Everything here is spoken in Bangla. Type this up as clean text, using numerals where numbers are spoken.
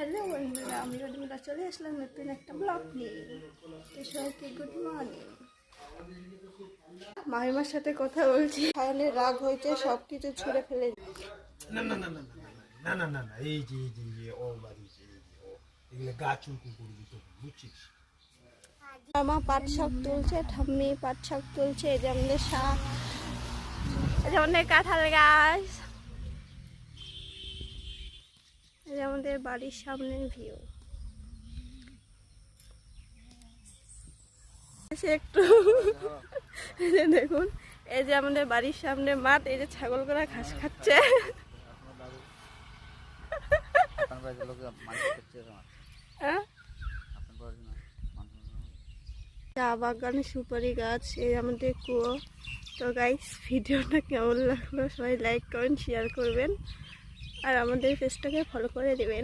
হ্যালো বন্ধুরা, আমি রোদিমা চলে আসলাম নতুন একটা ব্লগ নিয়ে। তো সবাইকে গুড মর্নিং। মাহিমার সাথে কথা বলছি, সায়নের রাগ হয়েছে, সব কিছু ছুঁড়ে ফেলে। না না না না না না না না এই যে ও বাড়ি এগুলো গাছ উঁকু করবি তো বুঝছিস। মামা পাট শাক তুলছে, ঠাম্মি পাট শাক তুলছে। এই যে আমাদের শাক, এই যে আমাদের কাঁঠাল গাছ, এই যে আমাদের বাড়ির সামনের ভিউ। একটু এই যে দেখুন, এই যে আমাদের বাড়ির সামনে মাঠ, এই যে ছাগলগুলা ঘাস খাচ্ছে। হ্যাঁ, চা বাগান, সুপারি গাছ, এই আমাদের কুয়ো। তো গাইস, ভিডিওটা কেমন লাগলো সবাই লাইক করেন, শেয়ার করবেন আর আমাদের পেজটাকে ফলো করে দেবেন।